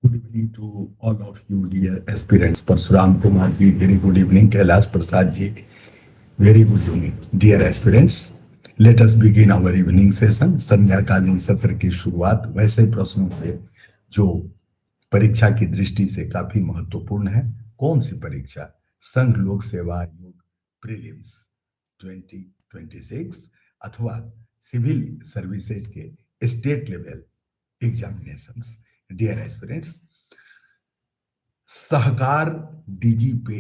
Good evening to all of you, dear aspirants. Parsuram Kumar ji, very good evening. Kailash Prasad ji, very good evening. Dear aspirants, let us begin our evening session. संध्याकालीन सत्र की शुरुआत वैसे प्रश्नों से जो परीक्षा की दृष्टि से काफी महत्वपूर्ण है। कौन सी परीक्षा? संघ लोक सेवा आयोग प्रीलिम्स 2026 अथवा सिविल सर्विसेज के state level examinations. Dear aspirants, Sahakar DigiPay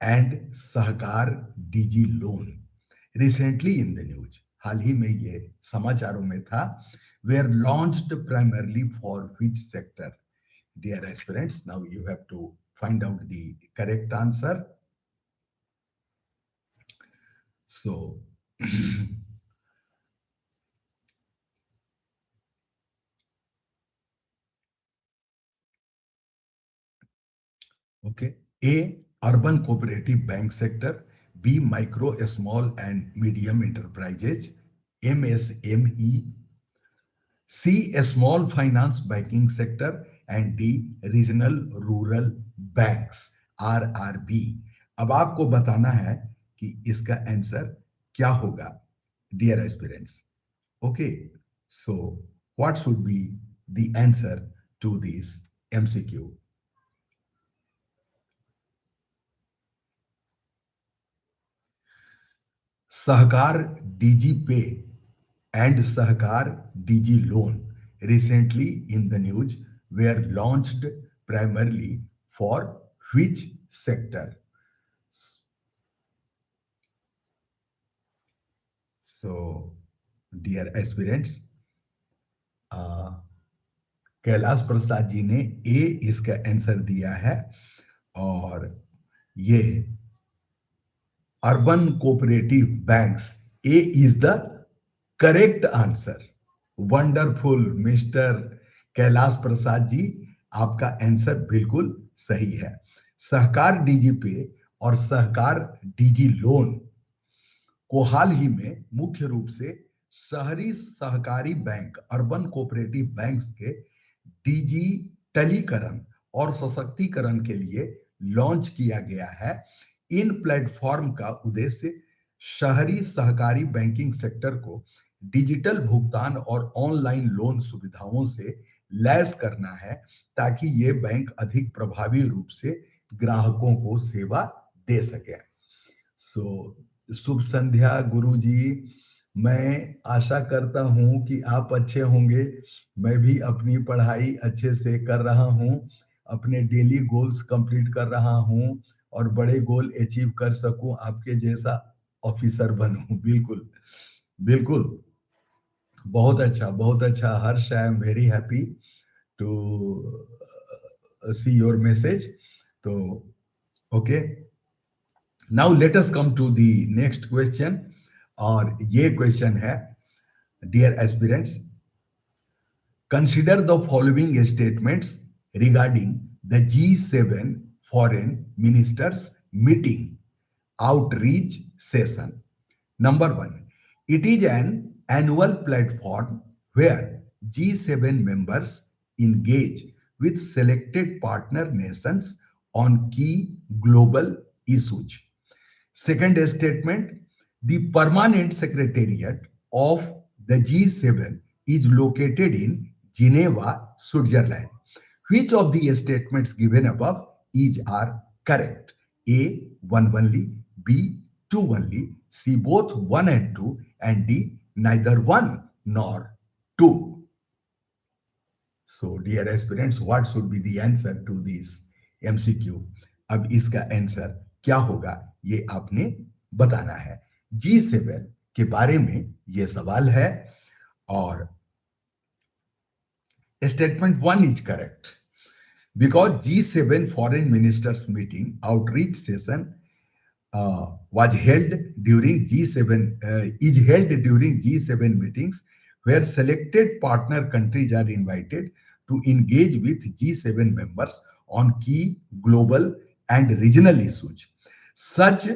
and Sahakar DigiLoan recently in the news, हाल ही में ये समाचारों में था। Were launched primarily for which sector? Dear aspirants, now you have to find out the correct answer. So Okay. A. Urban Cooperative Bank Sector. B. Micro, Small and Medium Enterprises, MSME. C. A Small Finance Banking Sector. And D. Regional Rural Banks, RRB. अब आपको बताना है कि इसका answer क्या होगा, dear aspirants. Okay, so what should be the answer to this MCQ? Sahakar DigiPay and Sahakar DigiLoan recently in the news were launched primarily for which sector? So dear aspirants, Kailash Prasad ji ने A इसका answer दिया है और ये urban cooperative banks, A is the correct answer. Wonderful mister Kailash Prasad ji, आपका answer बिल्कुल सही है। सहकार डीजी पे और सहकार डीजी लोन को हाल ही में मुख्य रूप से शहरी सहकारी बैंक, अर्बन कोऑपरेटिव बैंक्स के डिजिटलीकरण और सशक्तिकरण के लिए लॉन्च किया गया है। इन प्लेटफॉर्म का उद्देश्य शहरी सहकारी बैंकिंग सेक्टर को डिजिटल भुगतान और ऑनलाइन लोन सुविधाओं से लैस करना है, ताकि ये बैंक अधिक प्रभावी रूप से ग्राहकों को सेवा दे सके। सो शुभ संध्या गुरुजी, मैं आशा करता हूं कि आप अच्छे होंगे। मैं भी अपनी पढ़ाई अच्छे से कर रहा हूं, अपने डेली गोल्स कंप्लीट कर रहा हूं और बड़े गोल अचीव कर सकूं, आपके जैसा ऑफिसर बनूं। बिल्कुल बिल्कुल, बहुत अच्छा बहुत अच्छा। Harsh, I am very happy to see your message. तो okay, now let us come to the next question. और ये क्वेश्चन है, dear aspirants, consider the following statements regarding the G7 foreign ministers meeting outreach session. Number one, it is an annual platform where G7 members engage with selected partner nations on key global issues. Second statement, the permanent secretariat of the G7 is located in Geneva, Switzerland. Which of the statements given above is are correct? A, one only, B, two only, C, both one and two, and D, neither one nor two. So, dear aspirants, what should be the answer to this MCQ? अब इसका answer क्या होगा, ये आपने बताना है। G7 के बारे में ये सवाल है और statement 1 is correct because G7 foreign ministers meeting outreach session was held during G7 is held during G7 meetings, where selected partner countries are invited to engage with G7 members on key global and regional issues. Such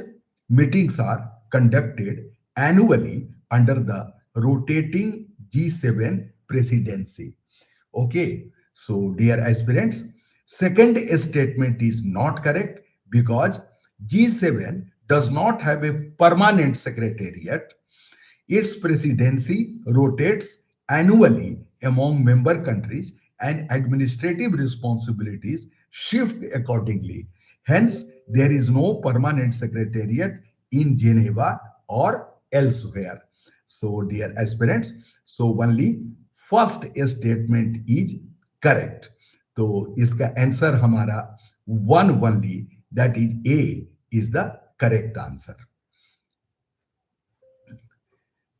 meetings are conducted annually under the rotating G7 presidency. Okay, So dear aspirants, second statement is not correct because G7 does not have a permanent secretariat. Its presidency rotates annually among member countries and administrative responsibilities shift accordingly. Hence, there is no permanent secretariat in Geneva or elsewhere. So, dear aspirants, so only first statement is correct. तो इसका answer हमारा one only, that is A, is the correct answer.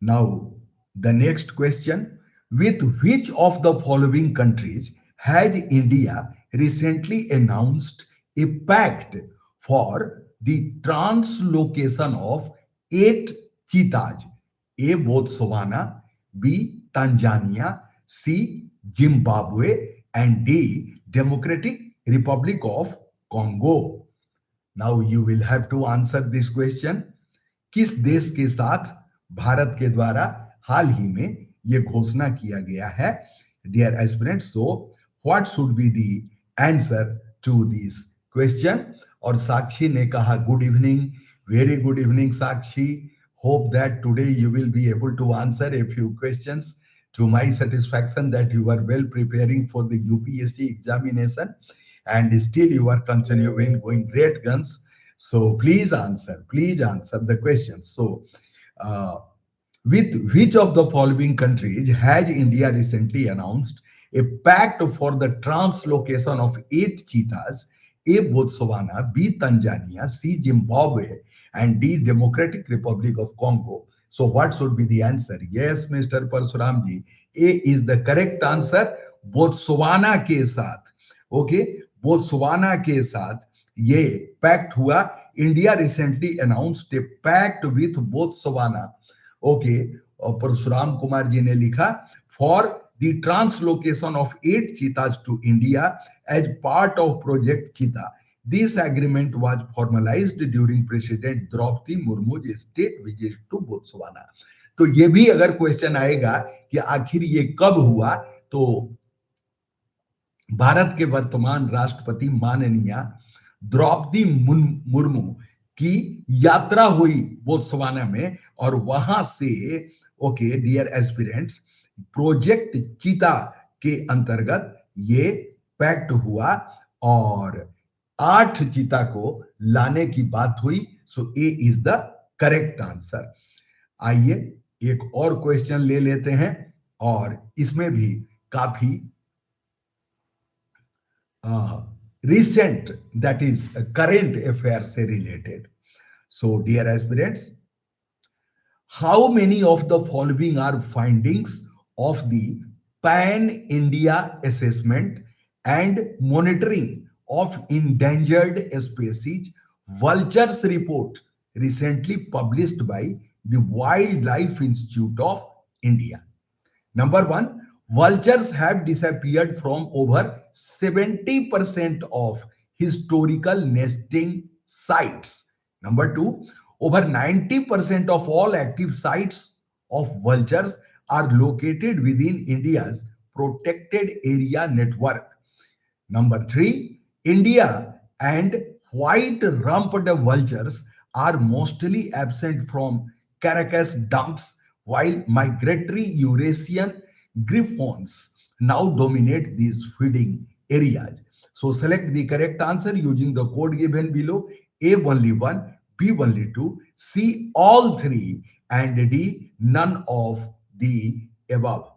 Now, the next question: with which of the following countries has India recently announced a pact for the translocation of 8 cheetahs? A. Botswana, B. Tanzania, C. Zimbabwe, and D. Democratic Republic of Congo. Now you will have to answer this question. किस देश के साथ भारत के द्वारा हाल ही में यह घोषणा किया गया है? Dear aspirant, so what should be the answer to this question? और साक्षी ने कहा good evening, very good evening Sakshi. Hope that today you will be able to answer a few questions to my satisfaction that you are well preparing for the UPSC examination and still you are continuing going great guns. So please answer the questions. So uh, with which of the following countries has India recently announced a pact for the translocation of 8 cheetahs? A. Botswana, B. Tanzania, C. Zimbabwe, and D. Democratic Republic of Congo. So what should be the answer? Yes, Mr. Parsuramji, A is the correct answer. Botswana के साथ, okay, Botswana के साथ ये pact हुआ. India recently announced a pact with Botswana. Okay, और परशुराम कुमार जी ने लिखा for the translocation of 8 cheetahs to India as part of Project Cheetah. This agreement was formalized during President Draupadi Murmu's state visit to Botswana. तो ये भी अगर question आएगा कि आखिर ये कब हुआ, तो भारत के वर्तमान राष्ट्रपति माननीय द्रौपदी मुर्मू की यात्रा हुई बोत्सवाना में और वहां से, ओके डियर एस्पिरेंट्स, प्रोजेक्ट चीता के अंतर्गत ये पैक्ट हुआ और 8 चीता को लाने की बात हुई. सो ए इज द करेक्ट आंसर. आइए एक और क्वेश्चन ले लेते हैं और इसमें भी काफी recent, that is current affairs से related. So dear aspirants, how many of the following are findings of the Pan India Assessment and Monitoring of Endangered Species Vultures report recently published by the Wildlife Institute of India? Number one, vultures have disappeared from over 70% of historical nesting sites. Number two, over 90% of all active sites of vultures are located within India's protected area network. Number three, India and white-rumped vultures are mostly absent from Caracas dumps, while migratory Eurasian griffons now dominate these feeding areas. So select the correct answer using the code given below. A only one, B only two, C all three, and D none of the above.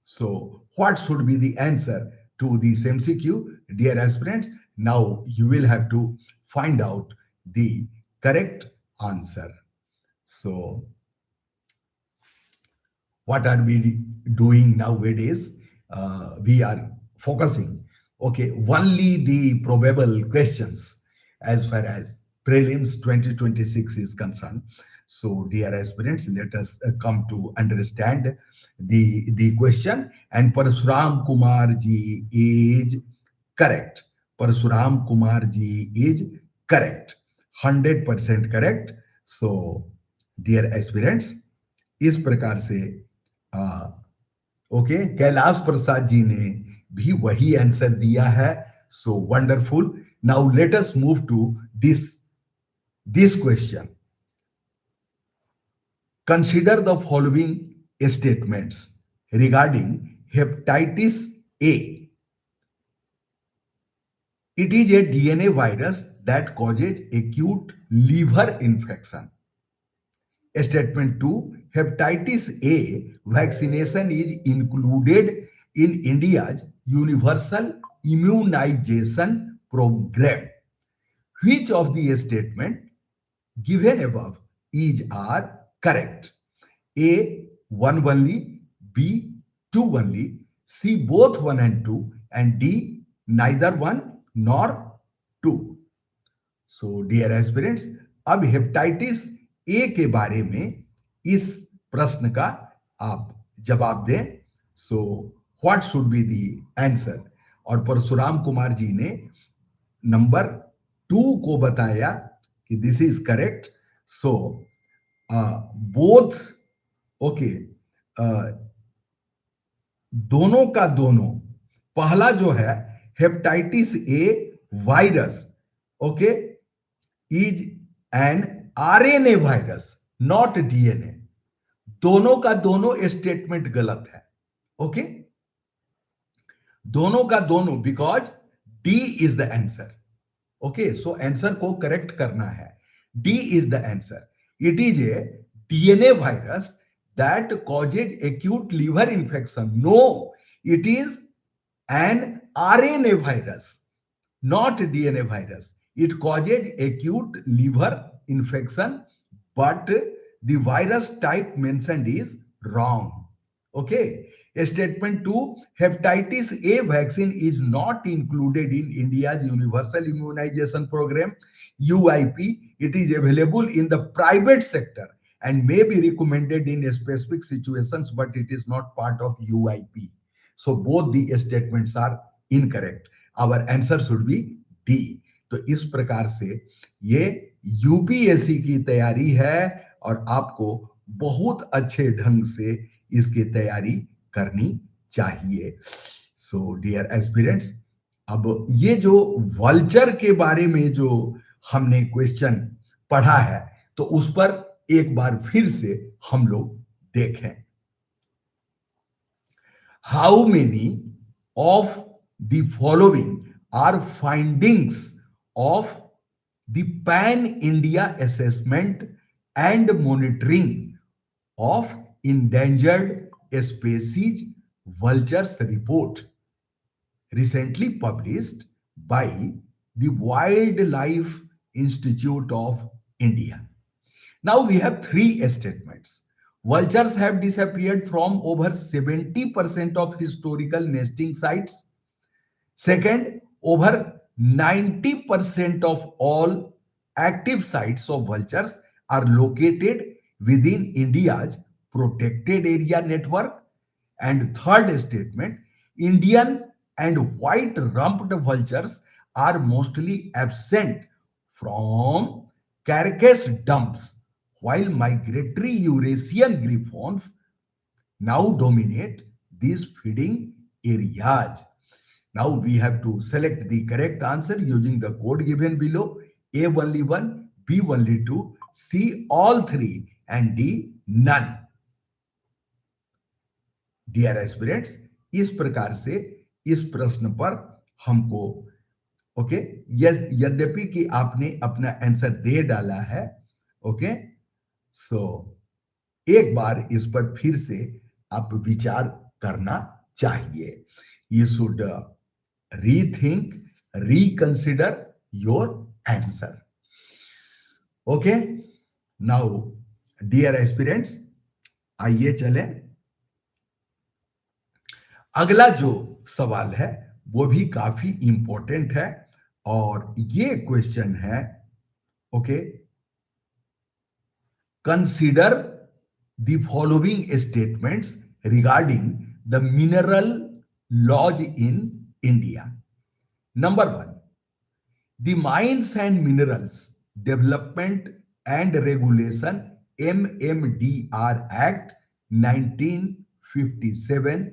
So what should be the answer to this MCQ? Dear aspirants, now you will have to find out the correct answer. So what are we doing nowadays? We are focusing, okay, only the probable questions as far as prelims 2026 is concerned. So dear aspirants, let us come to understand the question. And Parsuram Kumar ji is correct. Parsuram Kumar ji is correct. 100% correct. So dear aspirants, इस प्रकार से okay, Kailash Prasad ji ने भी वही answer दिया है। So wonderful. Now let us move to this question. Consider the following statements regarding hepatitis A. It is a DNA virus that causes acute liver infection. Statement 2, hepatitis A vaccination is included in India's universal immunization program. Which of the statement given above is are correct? A, one only, B, two only, C, both one and two, and D, neither one nor two. So dear aspirants, अब hepatitis A के बारे में इस प्रश्न का आप जवाब दें। सो what should be the answer? और परशुराम कुमार जी ने नंबर 2 को बताया कि this is correct. So both okay, दोनों का दोनों, पहला जो है hepatitis A virus, okay, is an RNA virus not DNA. दोनों का दोनों स्टेटमेंट गलत है। ओके, दोनों का दोनों, because D is the answer. Okay, so answer को करेक्ट करना है। D is the answer. It is a DNA virus that causes acute liver infection. No, it is an RNA virus, not DNA virus. It causes acute liver infection, but the virus type mentioned is wrong. Okay. Statement 2, hepatitis A vaccine is not included in India's Universal Immunization Program, UIP. It is available in the private sector and may be recommended in specific situations, but it is not part of UIP. So both the statements are incorrect. Our answer should be D. तो इस प्रकार से ये UPSC की तैयारी है और आपको बहुत अच्छे ढंग से इसकी तैयारी करनी चाहिए। सो डियर एस्पिरेंट्स, अब ये जो वल्चर के बारे में जो हमने क्वेश्चन पढ़ा है, तो उस पर एक बार फिर से हम लोग देखें। How many of the following are findings of the pan India assessment and monitoring of endangered species vultures report recently published by the Wildlife Institute of India? Now we have three statements. Vultures have disappeared from over 70% of historical nesting sites. Second, over 90% of all active sites of vultures are located within India's protected area network. And third statement, Indian and white-rumped vultures are mostly absent from carcass dumps, while migratory Eurasian griffons now dominate these feeding areas. Now we have to select the correct answer using the code given below. A only one, B only two, C all three, and D none. Dear aspirants, इस प्रकार से इस प्रश्न पर हमको okay, यद्यपि कि आपने अपना आंसर दे डाला है, ओके, सो एक बार इस पर फिर से आप विचार करना चाहिए। You should rethink, reconsider your answer. Okay, now dear aspirants, आइए चले। अगला जो सवाल है वो भी काफी इंपॉर्टेंट है और ये क्वेश्चन है, okay, consider the following statements regarding the mineral laws in India. Number 1, the mines and minerals development and regulation MMDR Act 1957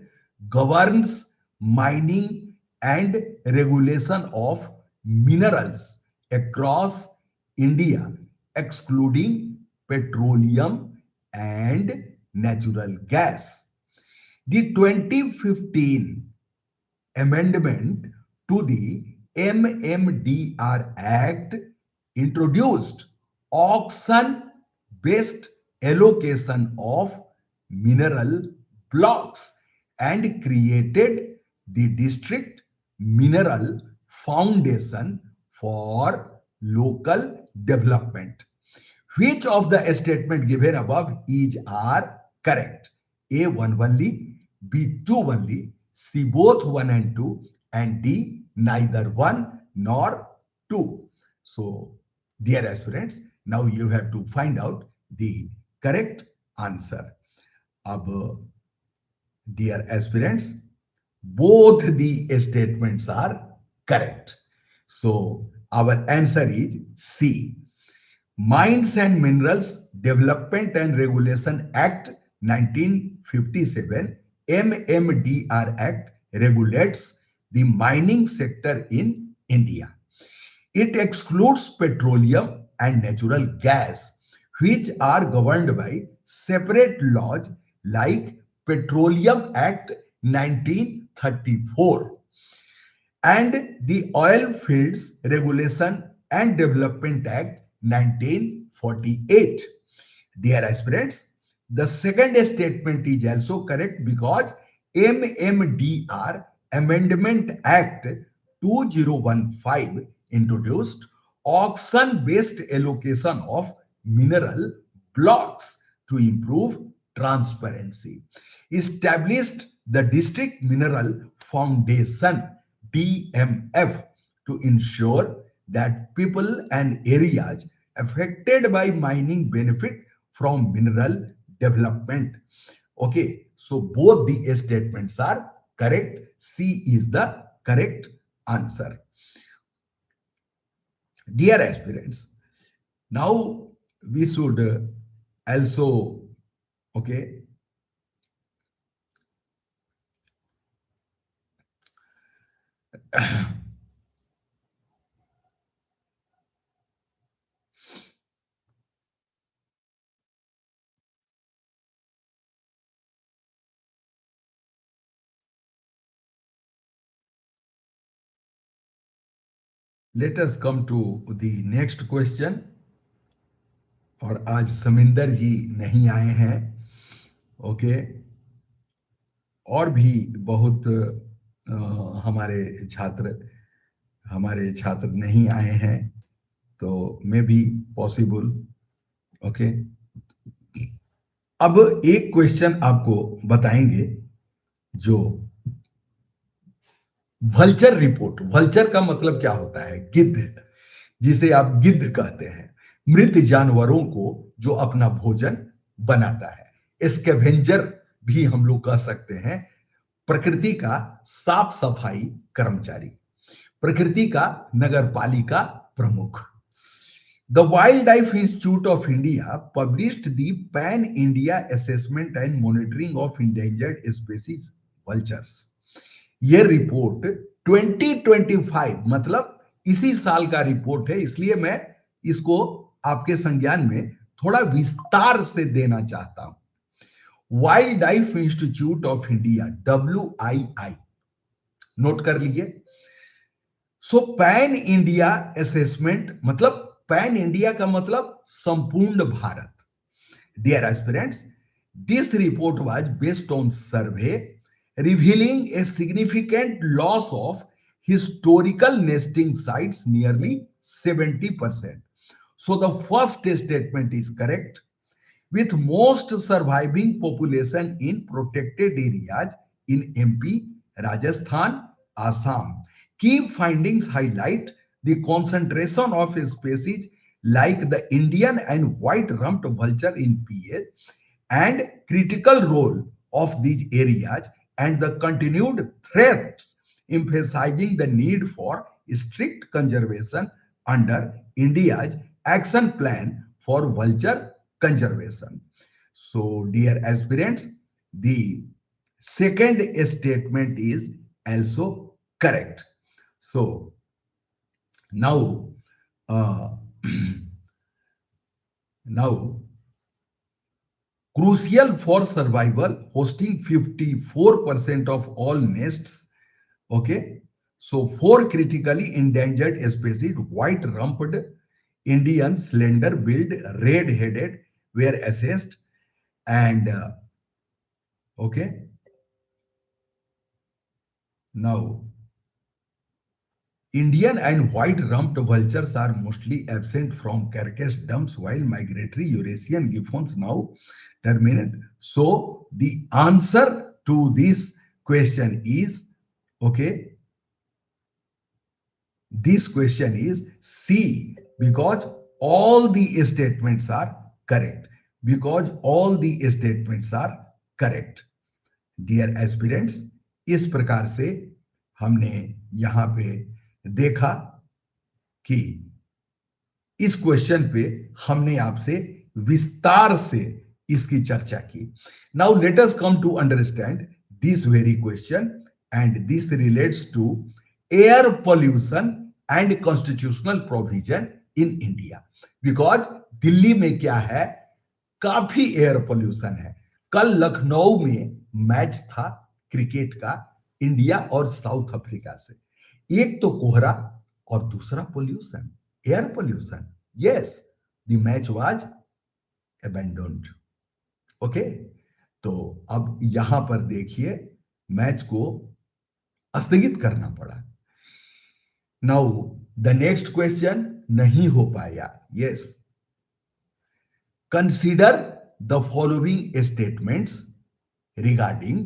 governs mining and regulation of minerals across India, excluding petroleum and natural gas. The 2015 amendment to the MMDR Act introduced auction based allocation of mineral blocks and created the district mineral foundation for local development. Which of the statement given above is are correct? A, one only, B, two only, C, both one and two, and D, neither one nor two. So, dear aspirants, now you have to find out the correct answer. Ab, dear aspirants, both the statements are correct. So, our answer is C. Mines and Minerals Development and Regulation Act 1957, MMDR Act, regulates the mining sector in India. It excludes petroleum and natural gas, which are governed by separate laws like Petroleum Act 1934 and the Oil Fields Regulation and Development Act 1948. Dear aspirants, the second statement is also correct because MMDR Amendment Act 2015 introduced auction-based allocation of mineral blocks to improve transparency, established the District Mineral Foundation DMF to ensure that people and areas affected by mining benefit from mineral development. Okay, so both the statements are correct. C is the correct answer. Dear aspirants, now we should also, okay, let us come to the next question. और आज समिंदर जी नहीं आए हैं, okay, और भी बहुत हमारे छात्र नहीं आए हैं, तो मे बी पॉसिबल, ओके। अब एक क्वेश्चन आपको बताएंगे जो वल्चर रिपोर्ट। वल्चर का मतलब क्या होता है? गिद्ध, जिसे आप गिद्ध कहते हैं, मृत जानवरों को जो अपना भोजन बनाता है। स्कैवेंजर भी हम लोग कह सकते हैं। प्रकृति का साफ सफाई कर्मचारी, प्रकृति का नगरपालिका प्रमुख। The Wildlife Institute of India published the Pan India Assessment and Monitoring of Endangered Species Vultures. ये रिपोर्ट 2025 मतलब इसी साल का रिपोर्ट है, इसलिए मैं इसको आपके संज्ञान में थोड़ा विस्तार से देना चाहता हूं। Wildlife institute of India, WII, note कर लीजिए। सो पैन इंडिया असेसमेंट मतलब, पैन इंडिया का मतलब संपूर्ण भारत। Dear aspirants, this report was based on survey revealing a significant loss of historical nesting sites, nearly 70%. So the first statement is correct, with most surviving population in protected areas in MP, Rajasthan, Assam. Key findings highlight the concentration of species like the Indian and white-rumped vulture in PA and critical role of these areas and the continued threats, emphasizing the need for strict conservation under India's action plan for vulture conservation. So, dear aspirants, the second statement is also correct. So now, uh, now crucial for survival, hosting 54% of all nests. Okay, so four critically endangered species: white-rumped Indian slender-billed red-headed were assessed, and okay, now Indian and white-rumped vultures are mostly absent from carcass dumps, while migratory Eurasian gibbons now terminate. So the answer to this question is, okay, this question is C, because all the statements are correct. Because all the statements are correct. Dear aspirants, इस प्रकार से हमने यहां पे देखा कि इस question पे हमने आपसे विस्तार से इसकी चर्चा की. Now let us come to understand this very question, and this relates to air pollution and constitutional provision in India. Because Delhi में क्या है, काफी एयर पोल्यूशन है. कल लखनऊ में मैच था क्रिकेट का, इंडिया और साउथ अफ्रीका से. एक तो कोहरा और दूसरा pollution, air pollution. Yes, the match was abandoned. Okay, तो अब यहां पर देखिए मैच को स्थगित करना पड़ा. नाउ द नेक्स्ट क्वेश्चन नहीं हो पाया. Yes, consider the following statements regarding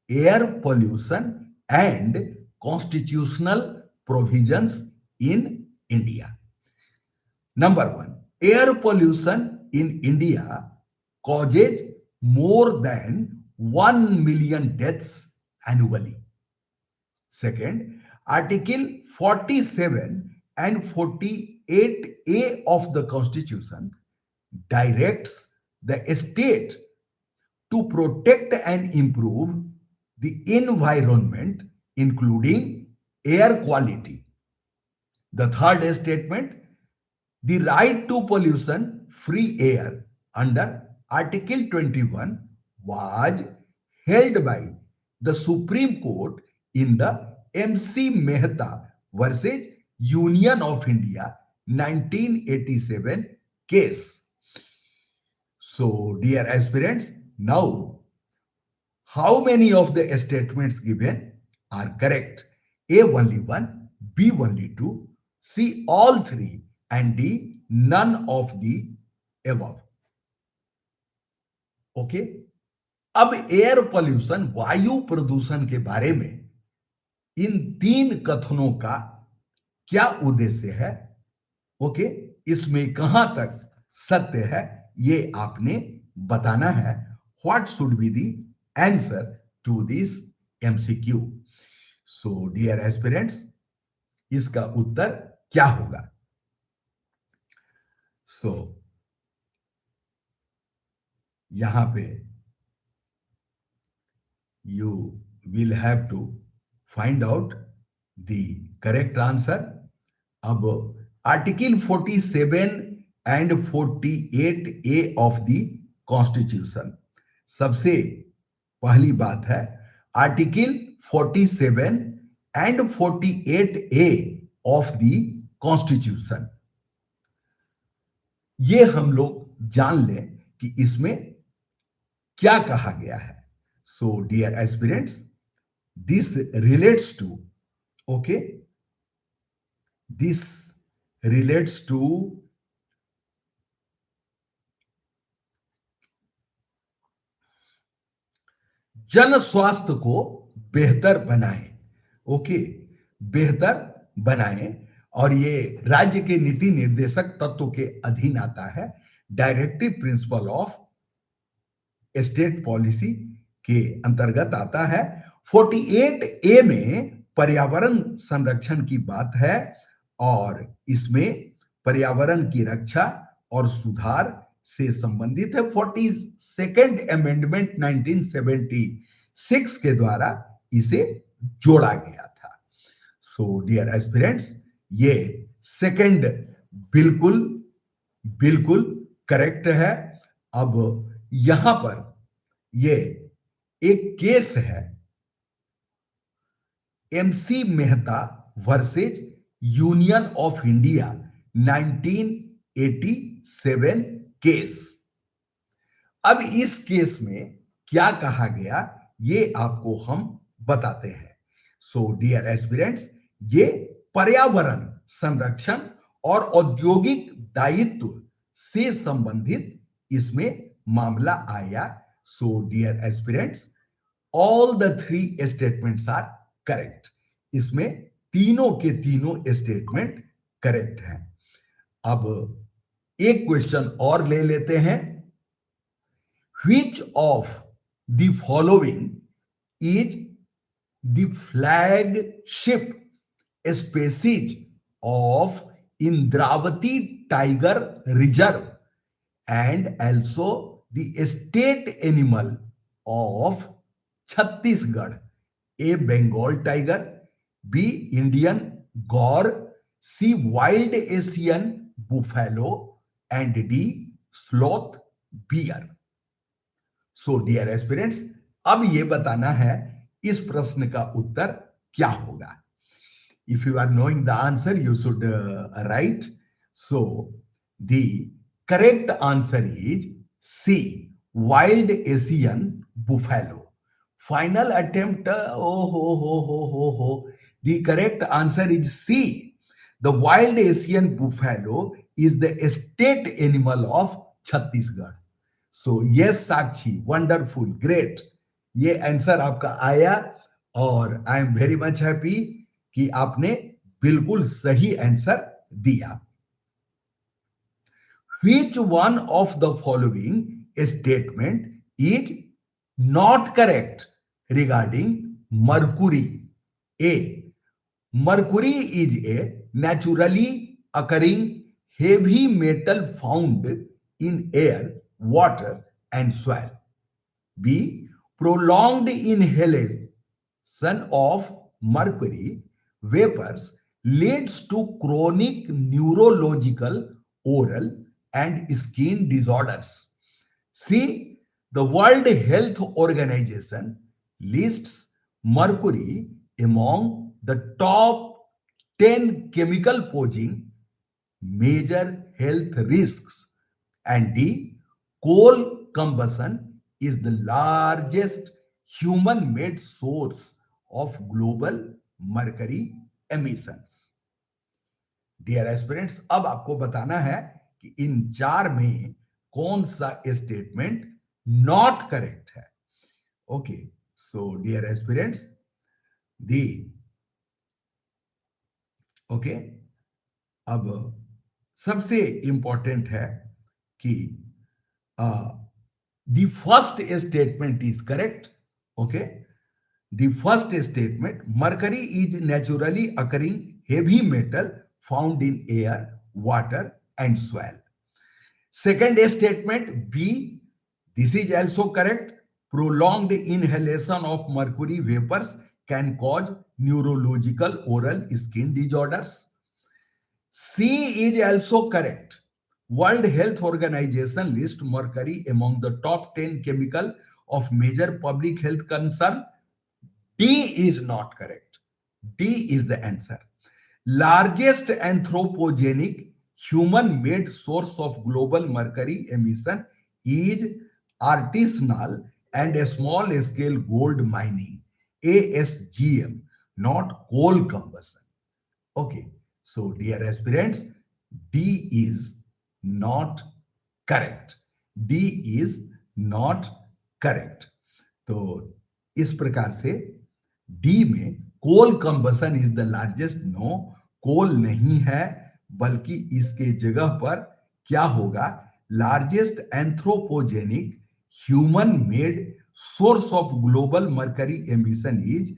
air pollution and constitutional provisions in India. Number one, air pollution in India causes more than 1 million deaths annually. Second, Article 47 and 48A of the Constitution directs the state to protect and improve the environment, including air quality. The third statement, the right to pollution-free air under Article 21 was held by the Supreme Court in the MC Mehta versus Union of India 1987 case. So, dear aspirants, now, how many of the statements given are correct? A only one, B only two, C all three, and D none of the above. Okay, अब air pollution, वायु प्रदूषण के बारे में इन तीन कथनों का क्या उद्देश्य है? ओके, इसमें कहां तक सत्य है ये आपने बताना है. What should be the answer to this MCQ? So, dear aspirants, इसका उत्तर क्या होगा? So, यहां पे you will have to find out the correct answer. अब Article 47 and 48A of the Constitution. सबसे पहली बात है article 47 and 48A of the constitution. ये हम लोग जान लें कि इसमें क्या कहा गया है. So dear aspirants, this relates to, okay, this relates to जन स्वास्थ्य को बेहतर बनाएं. ओके, बेहतर बनाएं, और ये राज्य के नीति निर्देशक तत्व के अधीन आता है. Directive principle of state policy के अंतर्गत आता है. 48A में पर्यावरण संरक्षण की बात है, और इसमें पर्यावरण की रक्षा और सुधार से संबंधित है. 42nd अमेंडमेंट 1976 के द्वारा इसे जोड़ा गया था। सो डियर एस्पिरेंट्स, ये सेकंड बिल्कुल बिल्कुल करेक्ट है। अब यहां पर ये एक केस है, MC Mehta versus union of India 1987 case. अब इस केस में क्या कहा गया ये आपको हम बताते हैं। सो डियर एस्पिरेंट्स, ये पर्यावरण संरक्षण और औद्योगिक दायित्व से संबंधित इसमें मामला आया। So dear aspirants, all the three statements are correct. इसमें तीनों के तीनों स्टेटमेंट करेक्ट हैं। अब एक क्वेश्चन और ले लेते हैं। Which of the following is the flagship species of Indravati Tiger Reserve and also the state animal of Chhattisgarh? A. Bengal tiger, B. Indian gaur, C. Wild Asian buffalo, and D. sloth bear. So dear aspirants, अब ये बताना है इस प्रश्न का उत्तर क्या होगा। If you are knowing the answer you should write. So the correct answer is C, wild Asian buffalo. Final attempt, ओ हो, the correct answer is C, the wild Asian buffalo is the state animal of Chhattisgarh. So yes Sakshi, wonderful, great, ये answer आपका आया और I am very much happy कि आपने बिल्कुल सही आंसर दिया। Which one of the following statement is not correct regarding mercury? A. Mercury is a naturally occurring heavy metal found in air, water, and soil. B. Prolonged inhalation of mercury vapors leads to chronic neurological, oral, and skin disorders. C. The World Health Organization lists mercury among the top 10 chemical posing major health risks. And D. Coal combustion is the largest human made source of global mercury emissions. Dear aspirants, अब आपको बताना है कि इन चार में कौन सा statement not correct है। ओके, सो डियर एस्पिरेंट्स, दी ओके, अब सबसे इंपॉर्टेंट है कि the first statement is correct. Okay, the first statement, mercury is naturally occurring heavy metal found in air, water, and soil. Second statement, B, this is also correct. Prolonged inhalation of mercury vapors can cause neurological oral skin disorders. C is also correct. World Health Organization lists mercury among the top 10 chemical of major public health concern. D is not correct. D is the answer. Largest anthropogenic human-made source of global mercury emission is artisanal and small-scale gold mining, ASGM, not coal combustion. Okay, so dear aspirants, D is not correct. D is not correct. तो इस प्रकार से D में coal combustion is the largest, no, coal नहीं है, बल्कि इसके जगह पर क्या होगा, largest anthropogenic human made source of global mercury emission is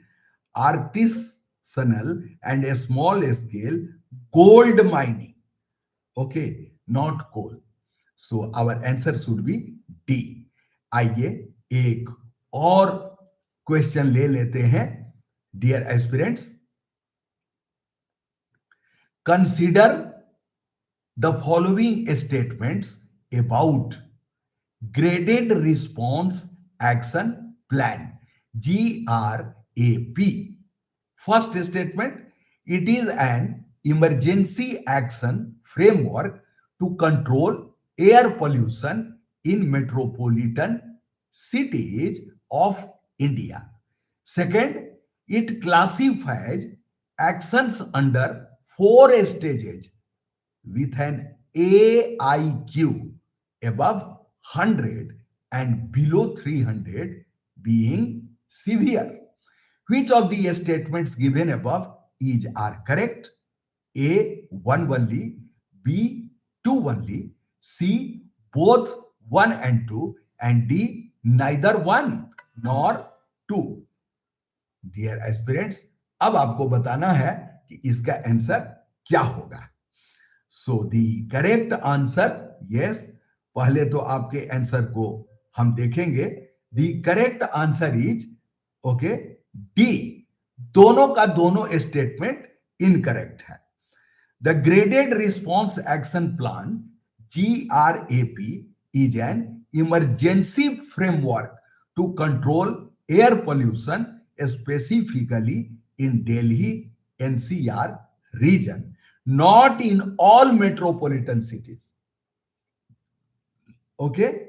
artisanal and small scale gold mining, okay, not coal. So our answer should be D. आइए एक और क्वेश्चन ले लेते हैं। Dear aspirants, consider the following statements about Graded Response Action Plan, GRAP. First statement, it is an emergency action framework to control air pollution in metropolitan cities of India. Second, it classifies actions under four stages with an AIQ above 100 and below 300 being severe. Which of the statements given above are correct? A, one only, B, two only, C, both one and two, and D, neither one nor two. Dear aspirants, अब आपको बताना है कि इसका answer क्या होगा. सो the correct answer, yes, पहले तो आपके आंसर को हम देखेंगे. The correct answer is okay D. दोनों का दोनों स्टेटमेंट इनकरेक्ट है. The graded response action plan GRAP is an emergency framework to control air pollution specifically in Delhi NCR region, not in all metropolitan cities. Okay?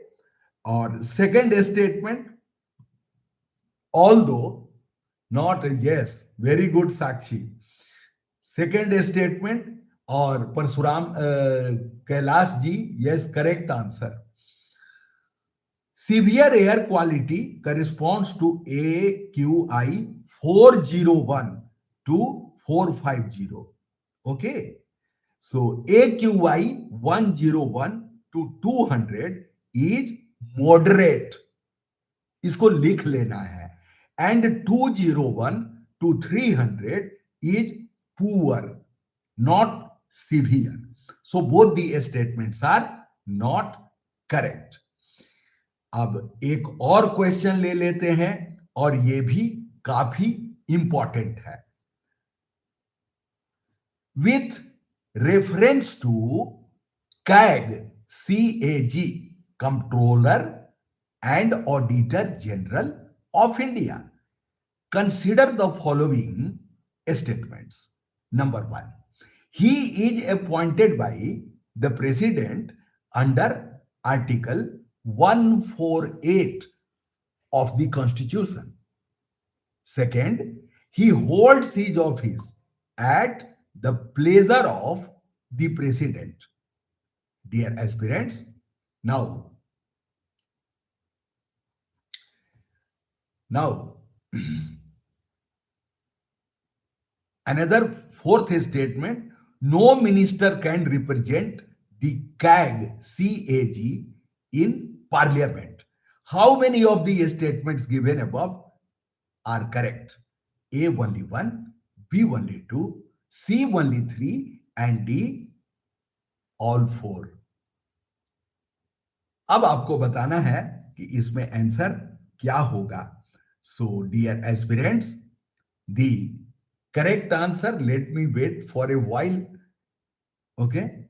Or second statement, although not, yes, very good Sakshi. Second statement, और Parshuram Kailash ji, yes, correct answer. Severe air quality corresponds to AQI 401 to 450. Okay. So AQI 101 to 200 is moderate. इसको लिख लेना है. And 201 to 300 is poor, not severe. So both the statements are not correct. अब एक और question ले लेते हैं और ये भी काफी इंपॉर्टेंट है. With reference to CAG, controller and auditor general of India, consider the following statements. Number one, he is appointed by the president under Article 148 of the Constitution. Second, he holds his office at the pleasure of the president. Dear aspirants, now another fourth statement, no minister can represent the CAG in parliament. How many of the statements given above are correct? A only 1, B only 2, C only 3, and D all 4. अब आपको बताना है कि इसमें answer क्या होगा. So dear aspirants, the correct answer, let me wait for a while. Okay.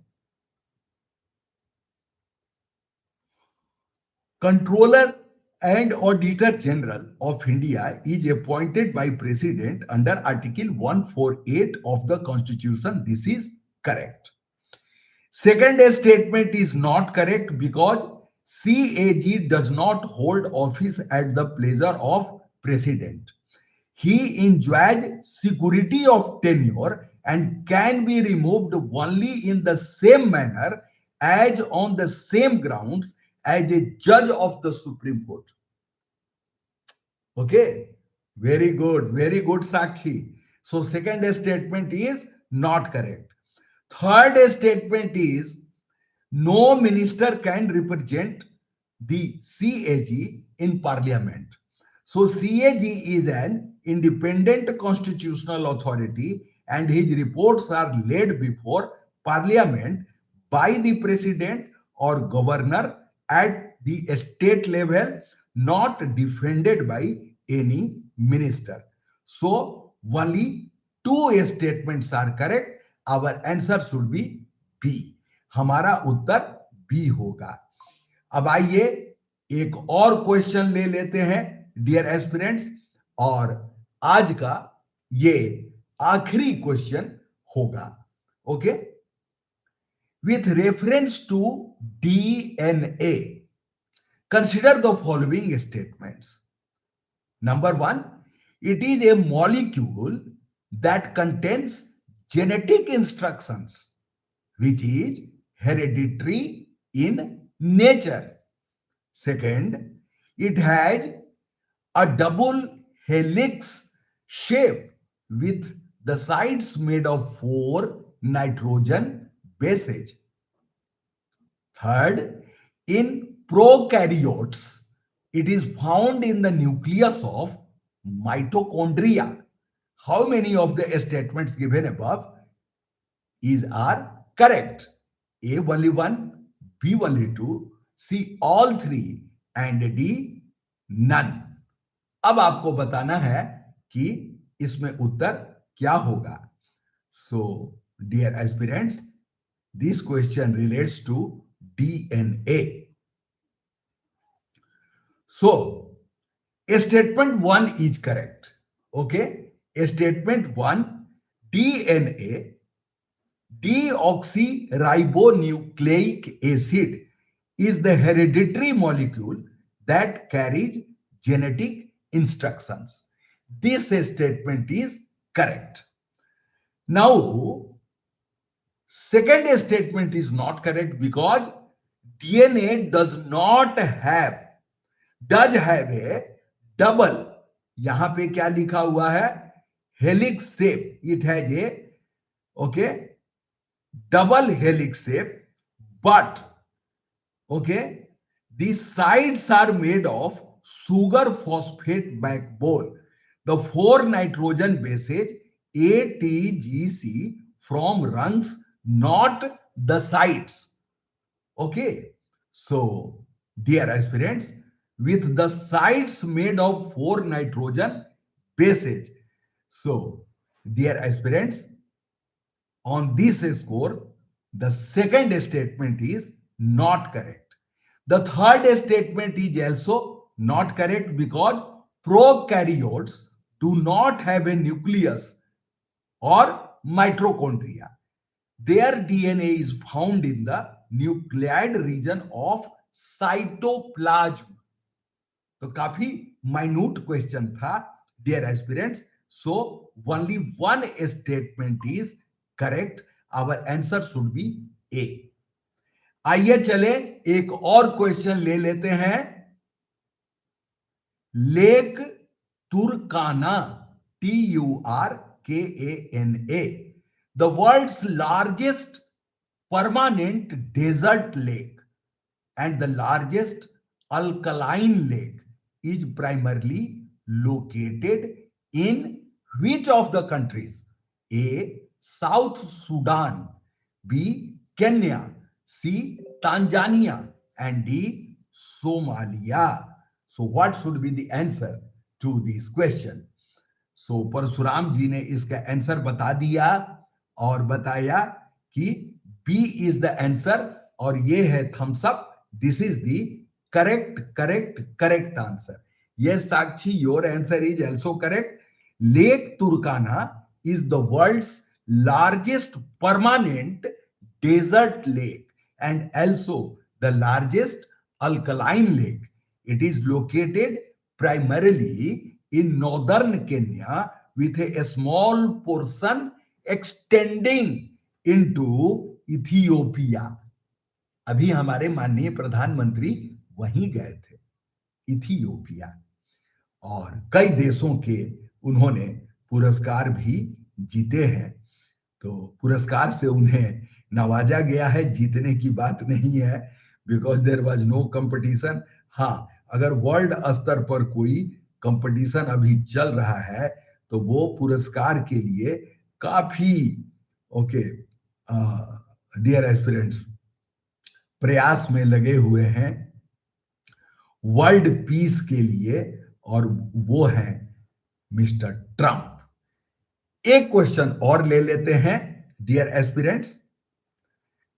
Controller and Auditor General of India is appointed by President under Article 148 of the Constitution. This is correct. Second statement is not correct because CAG does not hold office at the pleasure of President. He enjoys security of tenure and can be removed only in the same manner as on the same grounds as a judge of the Supreme Court. Okay, very good, Sakshi. So second statement is not correct. Third statement is no minister can represent the CAG in parliament. So CAG is an independent constitutional authority and his reports are laid before parliament by the president or governor at the state level, not defended by any minister. So only two statements are correct. Our answer should be B. हमारा उत्तर B होगा. अब आइए एक और question ले लेते हैं dear aspirants, और आज का ये आखिरी क्वेश्चन होगा. Okay, with reference to DNA, consider the following statements. Number one, it is a molecule that contains genetic instructions which is hereditary in nature. Second, it has a double helix shape with the sides made of 4 nitrogen bases. Third, in prokaryotes, it is found in the nucleus of mitochondria. How many of the statements given above are correct? A only one, B only two, C all three, and D none. अब आपको बताना है कि इसमें उत्तर क्या होगा. So, dear aspirants, this question relates to DNA. So, statement 1 is correct. Okay, statement 1, DNA, deoxyribonucleic acid, is the hereditary molecule that carries genetic instructions. This statement is correct. Now, second statement is not correct because DNA does have a double, यहां पे क्या लिखा हुआ है, helix shape. It has a okay double helix shape, but okay, the sides are made of sugar phosphate backbone. The 4 nitrogen bases ATGC from rungs, not the sides. Okay, so dear aspirants, with the sides made of 4 nitrogen bases, so dear aspirants, on this score, the second statement is not correct. The third statement is also not correct because prokaryotes do not have a nucleus or mitochondria. Their DNA is found in the nuclear region of cytoplasm. तो काफी minute question था dear aspirants. So only one statement is correct. Our answer should be A. आइए चले एक और question ले लेते हैं. Lake Turkana, TURKANA, the world's largest permanent desert lake and the largest alkaline lake, is primarily located in which of the countries? A. South Sudan, B. Kenya, C. Tanzania, and D. Somalia. So what should be the answer to this question? So Parshuram ji ने इसका answer बता दिया और बताया कि B is the answer, और ये है thumbs up. This is the correct answer. Yes, Sakshi, your answer is also correct. Lake Turkana is the world's largest permanent desert lake and also the largest alkaline lake. It is located primarily in northern Kenya with a small portion extending into Ethiopia. अभी हमारे माननीय प्रधानमंत्री वहीं गए थे, Ethiopia, और कई देशों के उन्होंने पुरस्कार भी जीते हैं. तो पुरस्कार से उन्हें नवाजा गया है, जीतने की बात नहीं है, because there was no competition. हाँ, अगर वर्ल्ड स्तर पर कोई कंपटीशन अभी चल रहा है तो वो पुरस्कार के लिए काफी ओके डियर एस्पिरेंट्स प्रयास में लगे हुए हैं वर्ल्ड पीस के लिए, और वो है मिस्टर ट्रंप। एक क्वेश्चन और ले लेते हैं dear aspirants.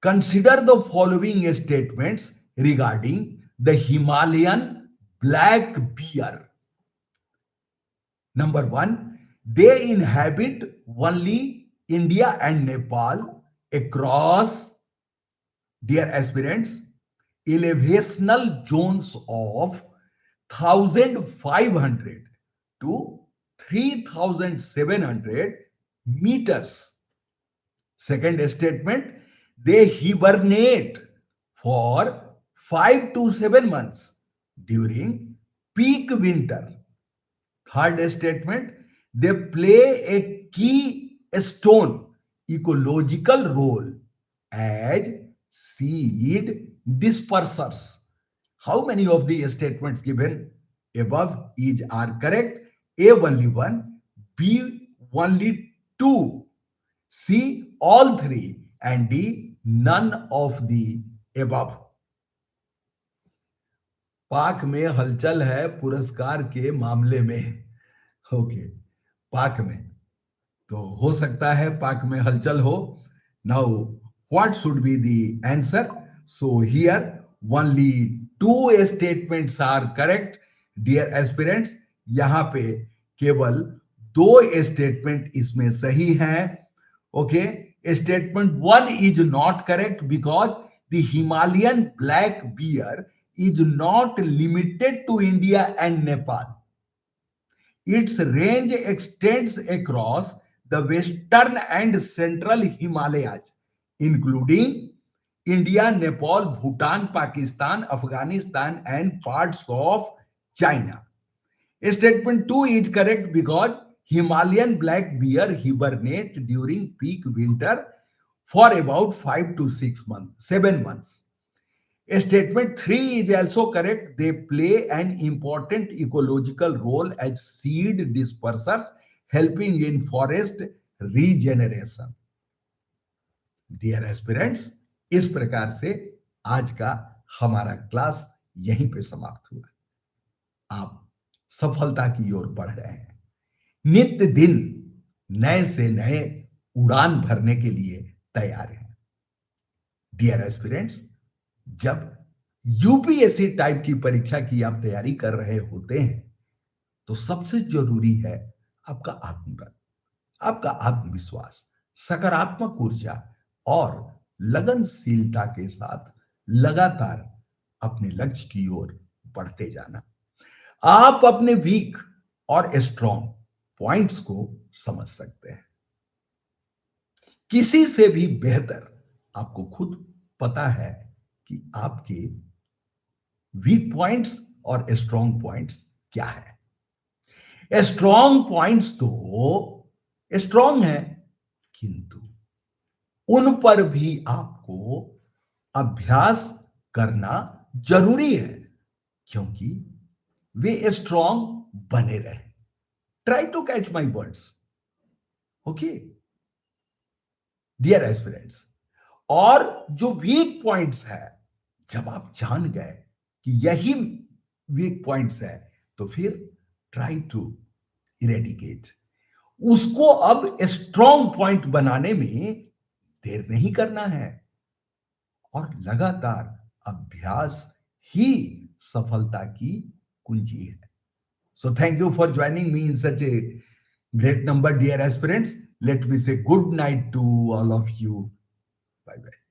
Consider the following statements regarding the Himalayan black bear. Number one, they inhabit only India and Nepal across, dear aspirants, elevational zones of 1500 to 3700 meters. Second statement, they hibernate for 5 to 7 months during peak winter. Third statement, they play a key stone ecological role as seed dispersers. How many of the statements given above are correct? A only one, B only two, C all three, and D none of the above. पाक में हलचल है पुरस्कार के मामले में। Okay, पाक में तो हो सकता है पाक में हलचल हो। Now what should be the answer? So here only two statements are correct dear aspirants. यहां पे केवल दो स्टेटमेंट इसमें सही हैं। Okay, statement one is not correct because the Himalayan black bear is not limited to India and Nepal. Its range extends across the western and central Himalayas, including India, Nepal, Bhutan, Pakistan, Afghanistan, and parts of China. Statement 2 is correct because Himalayan black bear hibernate during peak winter for about 5 to 6 months, 7 months. Statement 3 is also correct. They play an important ecological role as seed dispersers, helping in forest regeneration. Dear aspirants, इस प्रकार से आज का हमारा class यहीं पे समाप्त हुआ। आप सफलता की ओर बढ़ रहे हैं। नित्य दिन नए से नए उड़ान भरने के लिए तैयार हैं। डियर एस्पिरेंट्स, जब यूपीएससी टाइप की परीक्षा की आप तैयारी कर रहे होते हैं तो सबसे जरूरी है आपका आत्मबल, आपका आत्मविश्वास, सकारात्मक ऊर्जा और लगनशीलता के साथ लगातार अपने लक्ष्य की ओर बढ़ते जाना। आप अपने वीक और स्ट्रॉन्ग पॉइंट्स को समझ सकते हैं। किसी से भी बेहतर आपको खुद पता है कि आपके वीक पॉइंट्स और स्ट्रॉन्ग पॉइंट्स क्या है। स्ट्रॉन्ग पॉइंट्स तो स्ट्रॉन्ग है, किंतु उन पर भी आपको अभ्यास करना जरूरी है, क्योंकि वे स्ट्रॉन्ग बने रहे। Try to catch my words, okay dear aspirants. और जो वीक पॉइंट्स है, जब आप जान गए कि यही वीक पॉइंट्स है, तो फिर ट्राई टू इरेडिकेट उसको। अब स्ट्रॉन्ग पॉइंट बनाने में देर नहीं करना है और लगातार अभ्यास ही सफलता की कुंजी है। So thank you for joining me in such a great number dear aspirants. Let me say good night to all of you. Bye bye.